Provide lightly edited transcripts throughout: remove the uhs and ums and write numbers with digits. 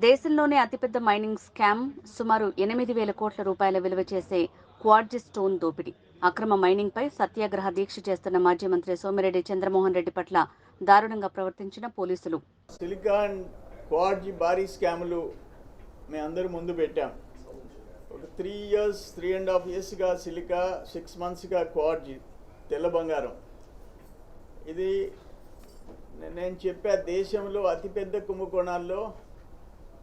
దేశంలోనే అతిపెద్ద mining scam సుమారు 8,000 కోట్ల రూపాయల విలువ చేసే క్వార్ట్జ్ స్టోన్ దోపిడీ. అక్రమ మైనింగ్పై సత్యాగ్రహ దీక్ష చేస్తున్న మాజీ మంత్రి సోమిరెడ్డి చంద్రమోహన్ రెడ్డి పట్ల దారుణంగా ప్రవర్తించిన పోలీసులు. సిలికాన్ క్వార్ట్జ్ భారీ స్కాములు మేమందరూ ముందు పెట్టాం. ఒక 3.5 yearsగా సిలికా, 6 monthsగా క్వార్ట్జ్ తెల్ల బంగారం. ఇది నేను చెప్పా, దేశంలో అతిపెద్ద కుంభకోణాల్లో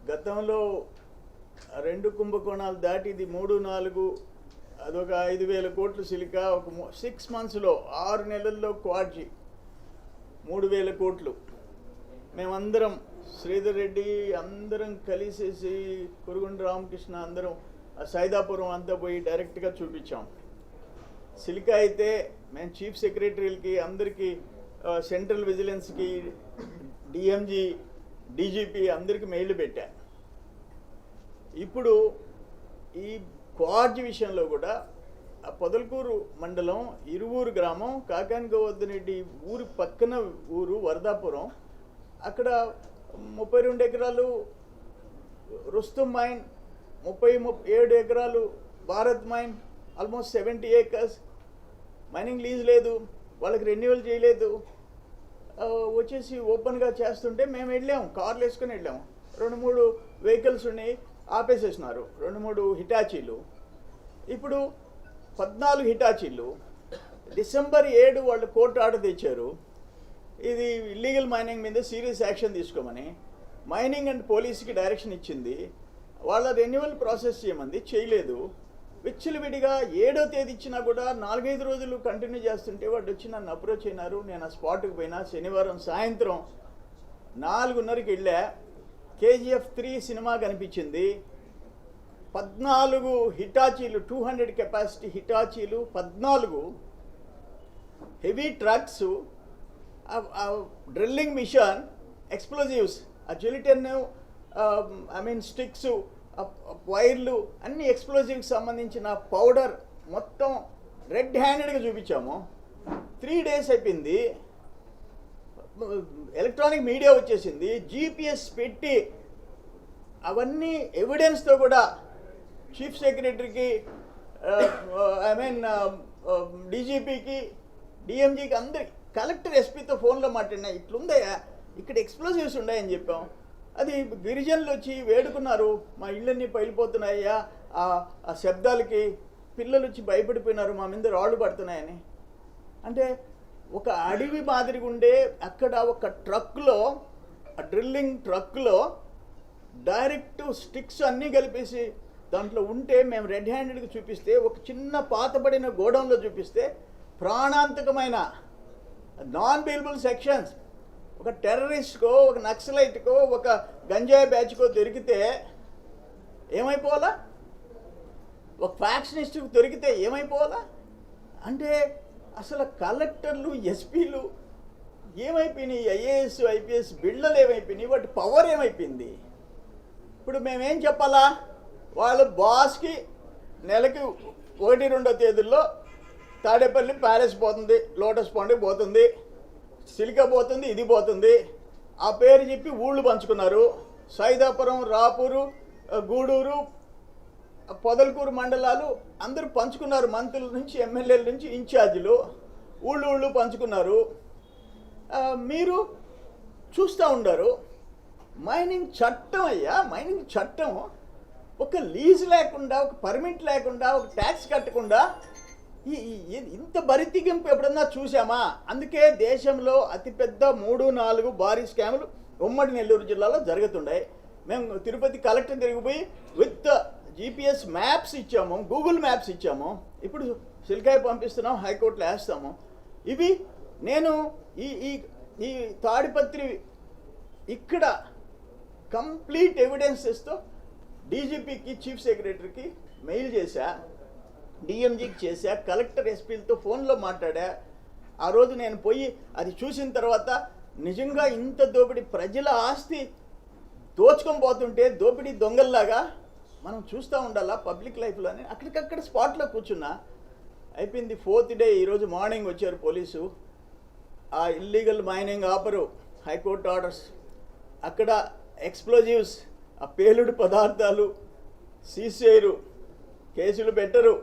గతంలో 2 కుంభకోణాలు దాటి ఇది 3-4, అదొక 5,000 కోట్లు సిలికా. ఒక 6 monthsలో 6 నెలల్లో క్వార్ట్జ్ 3,000 కోట్లు. మేమందరం శ్రీధర్ రెడ్డి అందరం కలిసేసి కురుగుండ రామకృష్ణ అందరం సైదాపురం అంతా పోయి డైరెక్ట్గా చూపించాం. సిలికా అయితే మేము చీఫ్ సెక్రటరీలకి అందరికీ, సెంట్రల్ విజిలెన్స్కి, డిఎంజీ, డీజీపీ అందరికీ మెయిల్ పెట్టా. ఇప్పుడు ఈ క్వార్ట్జ్ విషయంలో కూడా పొదలకూరు మండలం ఇరువూరు గ్రామం, కాకాని గోవర్ధనరెడ్డి ఊరి పక్కన ఊరు వరదాపురం, అక్కడ 32 ఎకరాలు రుస్తుం మైన్, 37 ఎకరాలు Bharat mine, almost 70 acres. Mining lease లేదు, వాళ్ళకి రెన్యువల్ చేయలేదు, వచ్చేసి ఓపెన్గా చేస్తుంటే మేము వెళ్ళాము, కార్లు వేసుకొని వెళ్ళాము. 2-3 వెహికల్స్ ఉన్నాయి, ఆపేసేసినారు. 2-3 హిటాచీలు. ఇప్పుడు 14 హిటాచీలు. December 7 వాళ్ళు కోర్టు ఆర్డర్ తెచ్చారు, ఇది ఇల్లీగల్ మైనింగ్ మీద సీరియస్ యాక్షన్ తీసుకోమని. మైనింగ్ అండ్ పోలీస్కి డైరెక్షన్ ఇచ్చింది, వాళ్ళ రెన్యువల్ ప్రాసెస్ చేయమంది, చేయలేదు. విచ్చలవిడిగా 7వ తేదీ ఇచ్చినా కూడా 4-5 రోజులు కంటిన్యూ చేస్తుంటే వాడు వచ్చి నన్ను అప్రోచ్ అయినారు. నేను ఆ స్పాట్కి పోయినా. శనివారం సాయంత్రం 4:30కి వెళ్ళా. KGF 3 సినిమా కనిపించింది. 14 హిటాచీలు, 200 కెపాసిటీ హిటాచీలు, 14 heavy trucks, drilling machine, explosives, ఆ జిలిటన్, స్టిక్స్, వైర్లు, అన్ని ఎక్స్ప్లోజివ్కి సంబంధించిన పౌడర్ మొత్తం రెడ్ హ్యాండెడ్గా చూపించాము. 3 days అయిపోయింది, ఎలక్ట్రానిక్ మీడియా వచ్చేసింది, GPS పెట్టి అవన్నీ ఎవిడెన్స్తో కూడా చీఫ్ సెక్రటరీకి, డీజీపీకి, డిఎంజీకి, అందరికి, కలెక్టర్, ఎస్పీతో ఫోన్లో మాట్లాడినా. ఇట్లుందయ్యా, ఇక్కడ ఎక్స్ప్లోజివ్స్ ఉన్నాయని చెప్పాం. అది గిరిజనులు వచ్చి వేడుకున్నారు, మా ఇళ్ళన్నీ పగిలిపోతున్నాయ్యా, ఆ శబ్దాలకి పిల్లలు వచ్చి భయపడిపోయినారు, మా మీద రాళ్ళు పడుతున్నాయని. అంటే ఒక అడవి మాదిరిగా ఉండే అక్కడ ఒక ట్రక్లో, ఆ డ్రిల్లింగ్ ట్రక్లో డైరెక్ట్ స్టిక్స్ అన్నీ కలిపేసి దాంట్లో ఉంటే మేము రెడ్ హ్యాండెడ్గా చూపిస్తే, ఒక చిన్న పాతబడిన గోడౌన్లో చూపిస్తే ప్రాణాంతకమైన నాన్ బెయిలబుల్ సెక్షన్స్ ఒక టెర్రరిస్ట్కో, ఒక నక్సలైట్కో, ఒక గంజాయి బ్యాచ్కో దొరికితే ఏమైపోవాలా? ఒక ఫ్యాక్షనిస్ట్కి దొరికితే ఏమైపోవాలా? అంటే అసలు కలెక్టర్లు, ఎస్పీలు ఏమైపోయినాయి? ఐఏఎస్, ఐపీఎస్ బిళ్ళలు ఏమైపోయినాయి? వాటి పవర్ ఏమైపోయింది? ఇప్పుడు మేమేం చెప్పాలా? వాళ్ళ బాస్కి నెలకి 1-2 తేదీల్లో తాడేపల్లి ప్యాలెస్ పోతుంది, లోటస్ పాండ్కి పోతుంది, సిలికా పోతుంది, ఇది పోతుంది, ఆ పేరు చెప్పి ఊళ్ళు పంచుకున్నారు. సైదాపురం, రాపూరు, గూడూరు, పొదలకూరు మండలాలు అందరూ పంచుకున్నారు. మంత్రుల నుంచి, ఎమ్మెల్యేల నుంచి, ఇన్ఛార్జీలు ఊళ్ళు పంచుకున్నారు. మీరు చూస్తూ ఉండరు. మైనింగ్ చట్టం అయ్యా, మైనింగ్ చట్టం ఒక లీజ్ లేకుండా, ఒక పర్మిట్ లేకుండా, ఒక ట్యాక్స్ కట్టకుండా ఇంత బరితిగింపు ఎప్పుడన్నా చూసామా? అందుకే దేశంలో అతిపెద్ద 3-4 భారీ స్కాములు ఉమ్మడి నెల్లూరు జిల్లాలో జరుగుతున్నాయి. మేము తిరుపతి కలెక్టర్ తిరిగిపోయి విత్ GPS మ్యాప్స్ ఇచ్చాము, గూగుల్ మ్యాప్స్ ఇచ్చాము. ఇప్పుడు సిలికాయ పంపిస్తున్నాం, హైకోర్టులో వేస్తాము. ఇవి నేను ఈ తాడిపత్రి ఇక్కడ కంప్లీట్ ఎవిడెన్సెస్తో డీజీపీకి, చీఫ్ సెక్రటరీకి మెయిల్ చేశా, డిఎంజీకి చేశా, కలెక్టర్, ఎస్పీలతో ఫోన్లో మాట్లాడా. ఆ రోజు నేను పోయి అది చూసిన తర్వాత నిజంగా ఇంత దోపిడీ, ప్రజల ఆస్తి దోచుకొని పోతుంటే దోపిడీ దొంగల్లాగా మనం చూస్తూ ఉండాలా పబ్లిక్ లైఫ్లోనే. అక్కడికక్కడ స్పాట్లో కూర్చున్నా. అయిపోయింది 4th day. ఈరోజు మార్నింగ్ వచ్చారు పోలీసు. ఆ ఇల్లీగల్ మైనింగ్ ఆపరు, హైకోర్టు ఆర్డర్స్, అక్కడ ఎక్స్ప్లోజివ్స్, ఆ పేలుడు పదార్థాలు సీజ్ చేయరు, కేసులు పెట్టరు.